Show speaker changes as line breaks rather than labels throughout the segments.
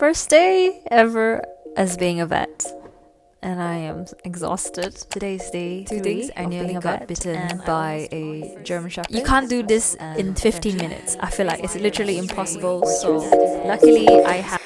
first day ever as being a vet, and I am exhausted. Today's day 3 I nearly got bitten by a German Shepherd. You can't do this in 15 minutes. I feel like it's literally impossible. So luckily I have.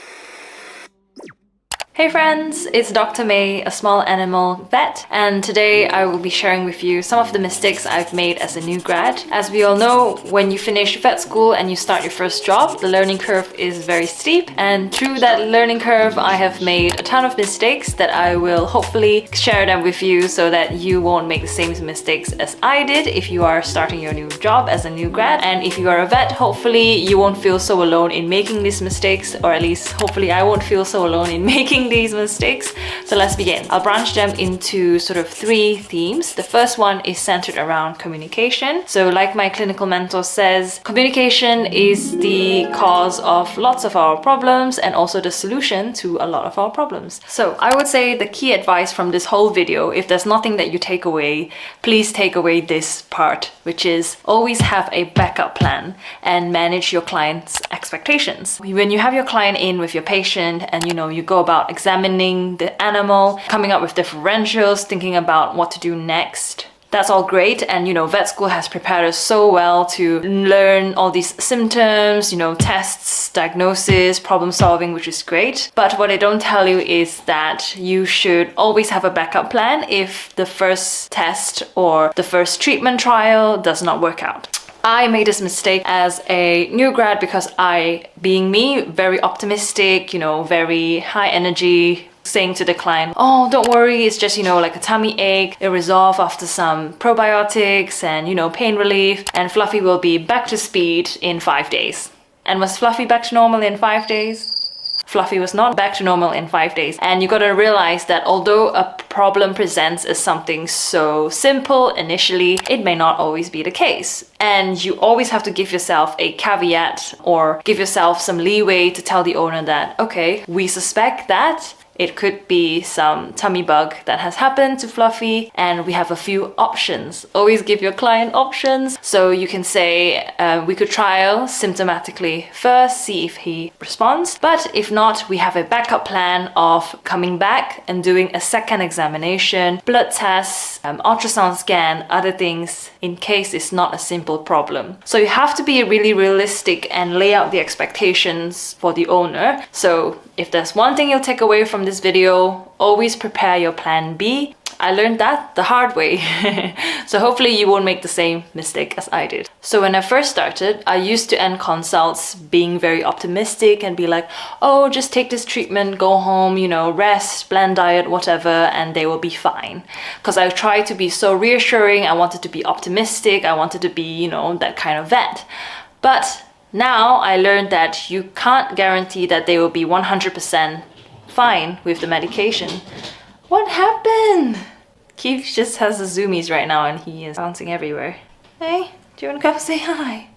Hey friends, it's Dr. May, a small animal vet, and today I will be sharing with you some of the mistakes I've made as a new grad. As we all know, when you finish vet school and you start your first job, the learning curve is very steep, and through that learning curve I have made a ton of mistakes that I will hopefully share them with you so that you won't make the same mistakes as I did if you are starting your new job as a new grad. And if you are a vet, hopefully you won't feel so alone in making these mistakes, or at least hopefully I won't feel so alone in making these mistakes. So let's begin. I'll branch them into sort of 3 themes. The first one is centered around communication. So like my clinical mentor says, communication is the cause of lots of our problems and also the solution to a lot of our problems. So I would say the key advice from this whole video, if there's nothing that you take away, please take away this part, which is always have a backup plan and manage your client's expectations. When you have your client in with your patient and you go about examining the animal, coming up with differentials, thinking about what to do next. That's all great, and vet school has prepared us so well to learn all these symptoms, tests, diagnosis, problem solving, which is great. But what they don't tell you is that you should always have a backup plan if the first test or the first treatment trial does not work out. I made this mistake as a new grad because I, being me, very optimistic, very high energy, saying to the client, oh, don't worry, it's just, like a tummy ache. It'll resolve after some probiotics and, pain relief, and Fluffy will be back to speed in 5 days. And was Fluffy back to normal in 5 days? Fluffy was not back to normal in 5 days. And you gotta realize that although a problem presents as something so simple initially, it may not always be the case. And you always have to give yourself a caveat or give yourself some leeway to tell the owner that, okay, we suspect that it could be some tummy bug that has happened to Fluffy, and we have a few options. Always give your client options. So you can say, we could trial symptomatically first, see if he responds. But if not, we have a backup plan of coming back and doing a second examination, blood tests, ultrasound scan, other things, in case it's not a simple problem. So you have to be really realistic and lay out the expectations for the owner. So if there's one thing you'll take away from this video, always prepare your plan B. I learned that the hard way. So hopefully you won't make the same mistake as I did. So when I first started, I used to end consults being very optimistic and be like, oh, just take this treatment, go home, rest, bland diet, whatever, and they will be fine. Because I tried to be so reassuring, I wanted to be optimistic, I wanted to be, that kind of vet. But now I learned that you can't guarantee that they will be 100% fine with the medication. What happened? Keith just has the zoomies right now and he is bouncing everywhere. Hey, do you want to come say hi?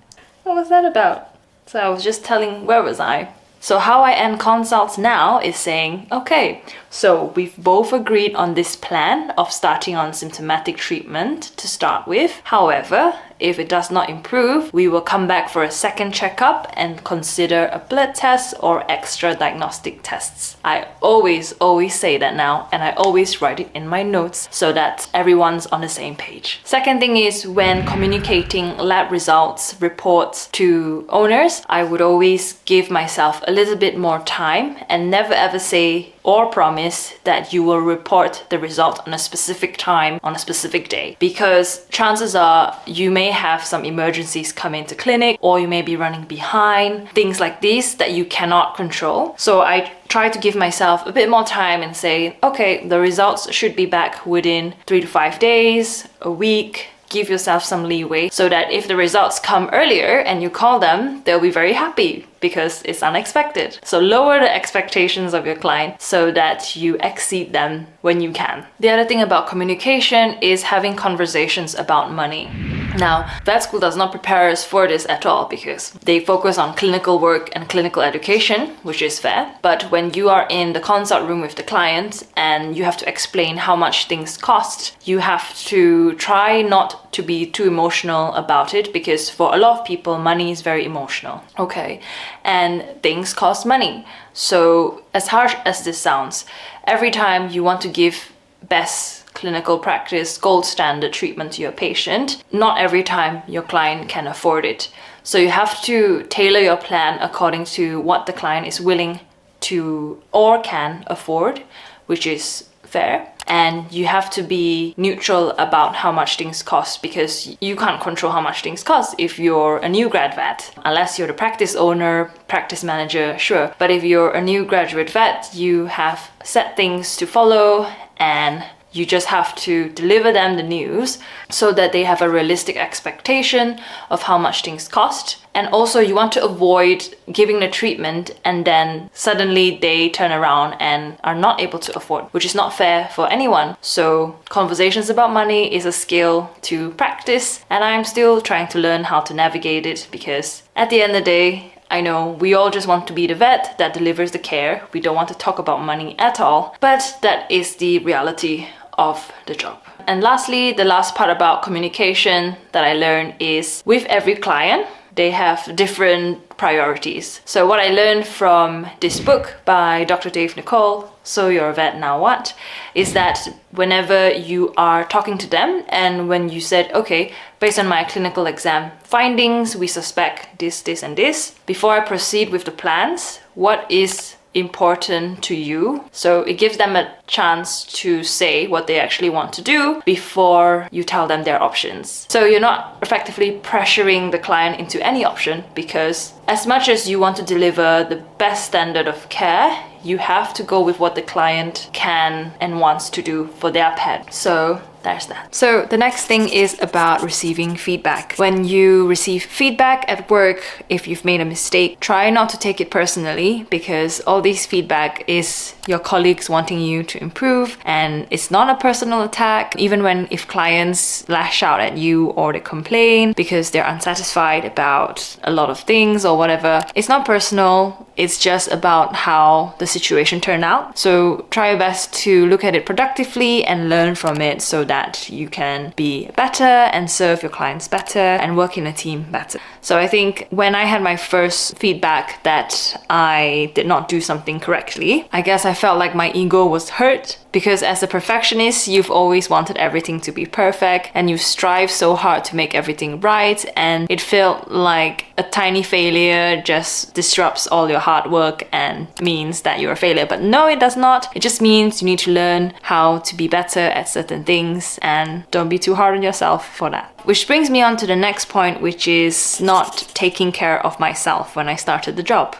What was that about? So I was just telling, where was I? So how I end consults now is saying, okay, so we've both agreed on this plan of starting on symptomatic treatment to start with. However, if it does not improve, we will come back for a second checkup and consider a blood test or extra diagnostic tests. I always say that now, and I always write it in my notes so that everyone's on the same page. Second thing is, when communicating lab results, reports to owners, I would always give myself a little bit more time and never ever say or promise that you will report the result on a specific time, on a specific day. Because chances are you may have some emergencies come into clinic, or you may be running behind, things like these that you cannot control. So I try to give myself a bit more time and say, okay, the results should be back within 3 to 5 days, a week. Give yourself some leeway so that if the results come earlier and you call them, they'll be very happy because it's unexpected. So lower the expectations of your client so that you exceed them when you can. The other thing about communication is having conversations about money. Now, vet school does not prepare us for this at all because they focus on clinical work and clinical education, which is fair. But when you are in the consult room with the client and you have to explain how much things cost, you have to try not to be too emotional about it, because for a lot of people, money is very emotional. Okay, and things cost money. So as harsh as this sounds, every time you want to give best clinical practice, gold standard treatment to your patient, not every time your client can afford it. So you have to tailor your plan according to what the client is willing to or can afford, which is fair. And you have to be neutral about how much things cost, because you can't control how much things cost if you're a new grad vet. Unless you're the practice owner, practice manager, sure. But if you're a new graduate vet, you have set things to follow, and you just have to deliver them the news so that they have a realistic expectation of how much things cost. And also you want to avoid giving the treatment and then suddenly they turn around and are not able to afford, which is not fair for anyone. So conversations about money is a skill to practice, and I'm still trying to learn how to navigate it, because at the end of the day, I know we all just want to be the vet that delivers the care. We don't want to talk about money at all, but that is the reality of the job. And lastly, the last part about communication that I learned is with every client, they have different priorities. So what I learned from this book by Dr. Dave Nicole, So You're a Vet Now What, is that whenever you are talking to them and when you said, okay, based on my clinical exam findings, we suspect this, this, and this, before I proceed with the plans, what is important to you? So it gives them a chance to say what they actually want to do before you tell them their options. So you're not effectively pressuring the client into any option, because as much as you want to deliver the best standard of care, you have to go with what the client can and wants to do for their pet. So there's that. So the next thing is about receiving feedback. When you receive feedback at work, if you've made a mistake, try not to take it personally, because all this feedback is your colleagues wanting you to improve, and it's not a personal attack. Even if clients lash out at you or they complain because they're unsatisfied about a lot of things or whatever, it's not personal. It's just about how the situation turned out. So try your best to look at it productively and learn from it so that you can be better and serve your clients better and work in a team better. So I think when I had my first feedback that I did not do something correctly, I guess I felt like my ego was hurt, because as a perfectionist, you've always wanted everything to be perfect and you strive so hard to make everything right, and it felt like a tiny failure just disrupts all your hard work and means that you're a failure. But no, it does not. It just means you need to learn how to be better at certain things, and don't be too hard on yourself for that. Which brings me on to the next point, which is not taking care of myself when I started the job.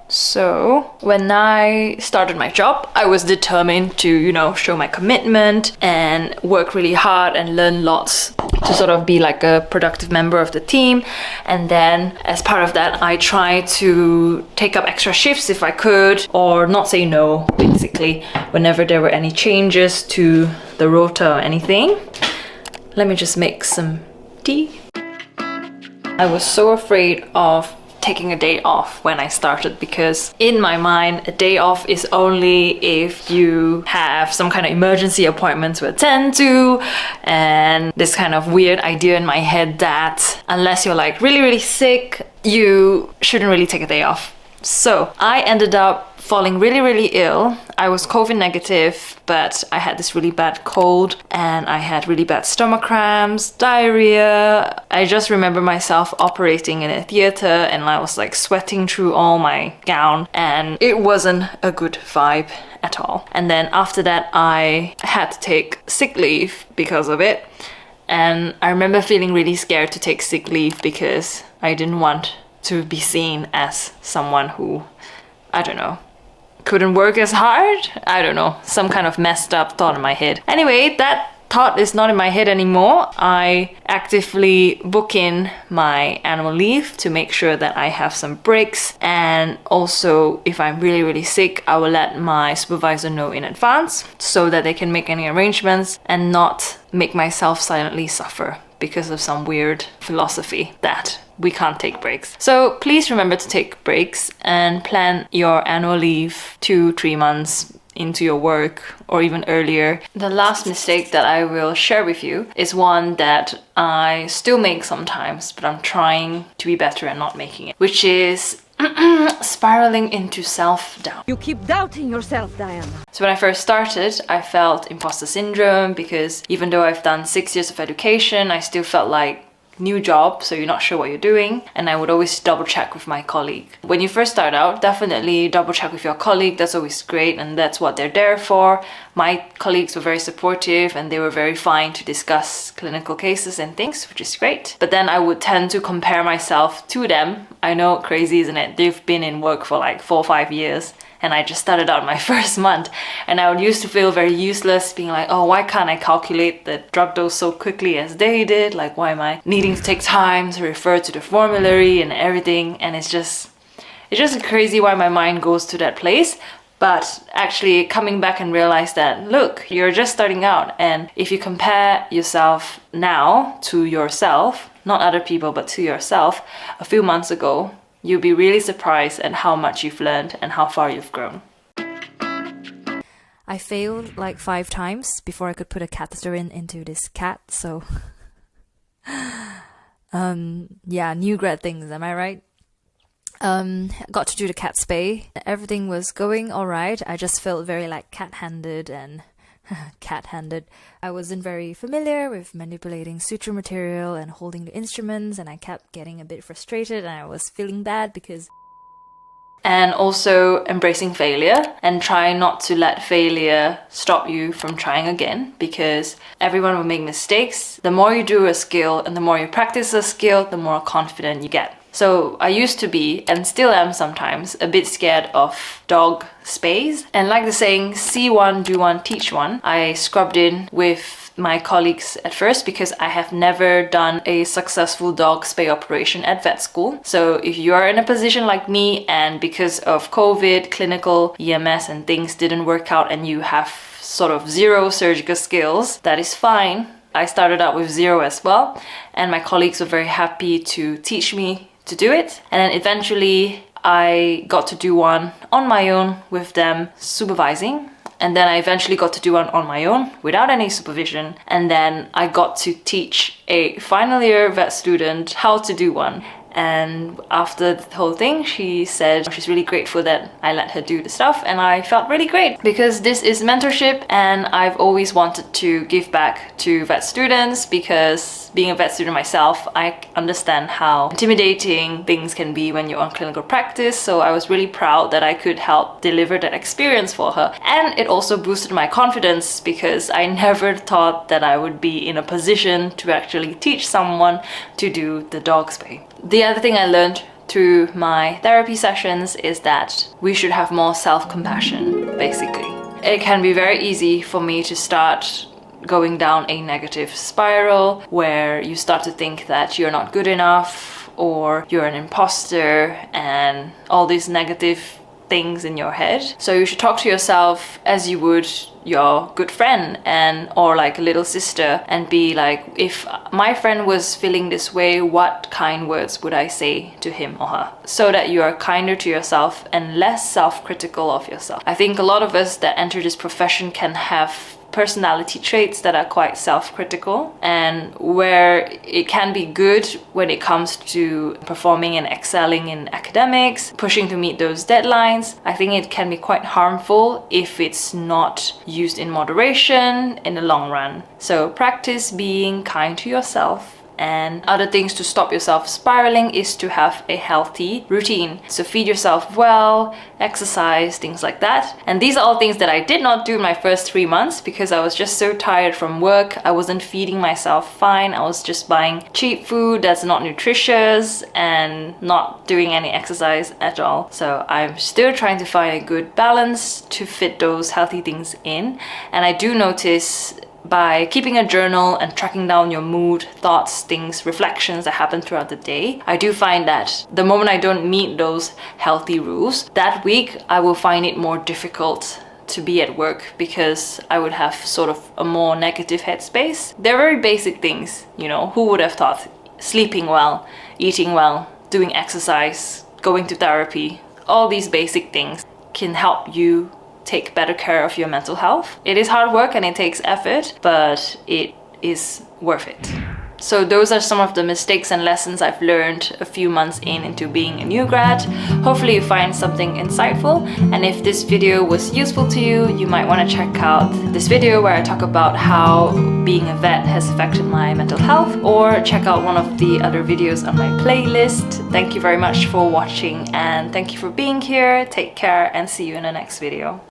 So when I started my job, I was determined to, show my commitment and work really hard and learn lots to sort of be like a productive member of the team. And then as part of that, I tried to take up extra shifts if I could, or not say no, basically, whenever there were any changes to the rota or anything. Let me just make some tea. I was so afraid of taking a day off when I started, because in my mind, a day off is only if you have some kind of emergency appointment to attend to, and this kind of weird idea in my head that unless you're like really, really sick, you shouldn't really take a day off. So I ended up falling really, really ill. I was COVID negative, but I had this really bad cold and I had really bad stomach cramps, diarrhea. I just remember myself operating in a theater and I was like sweating through all my gown, and it wasn't a good vibe at all. And then after that, I had to take sick leave because of it. And I remember feeling really scared to take sick leave because I didn't want to be seen as someone who, I don't know, couldn't work as hard? I don't know, some kind of messed up thought in my head. Anyway, that thought is not in my head anymore. I actively book in my annual leave to make sure that I have some breaks, and also if I'm really, really sick, I will let my supervisor know in advance so that they can make any arrangements and not make myself silently suffer, because of some weird philosophy that we can't take breaks. So please remember to take breaks and plan your annual leave 2-3 months into your work or even earlier. The last mistake that I will share with you is one that I still make sometimes, but I'm trying to be better at not making it, which is spiraling into self-doubt.
You keep doubting yourself, Diana.
So when I first started, I felt imposter syndrome because even though I've done 6 years of education, I still felt like new job, so you're not sure what you're doing, and I would always double check with my colleague. When you first start out, definitely double check with your colleague. That's always great, and that's what they're there for. My colleagues were very supportive and they were very fine to discuss clinical cases and things, which is great. But then I would tend to compare myself to them. I know, crazy, isn't it? They've been in work for like 4 or 5 years and I just started out my first month, and I would used to feel very useless, being like, oh, why can't I calculate the drug dose so quickly as they did? Like, why am I needing to take time to refer to the formulary and everything? And it's just crazy why my mind goes to that place. But actually coming back and realize that, look, you're just starting out, and if you compare yourself now to yourself, not other people, but to yourself a few months ago, you'll be really surprised at how much you've learned and how far you've grown. I failed like 5 times before I could put a catheter into this cat, so yeah, new grad things, am I right? Got to do the cat spay. Everything was going alright. I just felt very like cat-handed and cat-handed. I wasn't very familiar with manipulating suture material and holding the instruments, and I kept getting a bit frustrated and I was feeling bad because... And also embracing failure and try not to let failure stop you from trying again, because everyone will make mistakes. The more you do a skill and the more you practice a skill, the more confident you get. So I used to be, and still am sometimes, a bit scared of dog spays. And like the saying, see one, do one, teach one, I scrubbed in with my colleagues at first because I have never done a successful dog spay operation at vet school. So if you are in a position like me and because of COVID, clinical, EMS and things didn't work out and you have sort of zero surgical skills, that is fine. I started out with 0 as well, and my colleagues were very happy to teach me to do it. And then eventually I got to do one on my own with them supervising. And then I eventually got to do one on my own without any supervision. And then I got to teach a final year vet student how to do one. And after the whole thing, she said she's really grateful that I let her do the stuff, and I felt really great because this is mentorship, and I've always wanted to give back to vet students because being a vet student myself, I understand how intimidating things can be when you're on clinical practice. So I was really proud that I could help deliver that experience for her. And it also boosted my confidence because I never thought that I would be in a position to actually teach someone to do the dog spay. The other thing I learned through my therapy sessions is that we should have more self-compassion, basically. It can be very easy for me to start going down a negative spiral where you start to think that you're not good enough or you're an imposter and all these negative things in your head. So you should talk to yourself as you would your good friend and or like a little sister, and be like, if my friend was feeling this way, what kind words would I say to him or her, so that you are kinder to yourself and less self-critical of yourself. I think a lot of us that enter this profession can have personality traits that are quite self-critical, and where it can be good when it comes to performing and excelling in academics, pushing to meet those deadlines. I think it can be quite harmful if it's not used in moderation in the long run. So practice being kind to yourself. And other things to stop yourself spiraling is to have a healthy routine. So feed yourself well, exercise, things like that. And these are all things that I did not do in my first 3 months because I was just so tired from work. I wasn't feeding myself fine. I was just buying cheap food that's not nutritious and not doing any exercise at all. So I'm still trying to find a good balance to fit those healthy things in. And I do notice by keeping a journal and tracking down your mood, thoughts, things, reflections that happen throughout the day, I do find that the moment I don't meet those healthy rules, that week I will find it more difficult to be at work because I would have sort of a more negative headspace. They're very basic things, you know, who would have thought? Sleeping well, eating well, doing exercise, going to therapy, all these basic things can help you take better care of your mental health. It is hard work and it takes effort, but it is worth it. So those are some of the mistakes and lessons I've learned a few months into being a new grad. Hopefully you find something insightful, and if this video was useful to you, you might want to check out this video where I talk about how being a vet has affected my mental health, or check out one of the other videos on my playlist. Thank you very much for watching and thank you for being here. Take care and see you in the next video.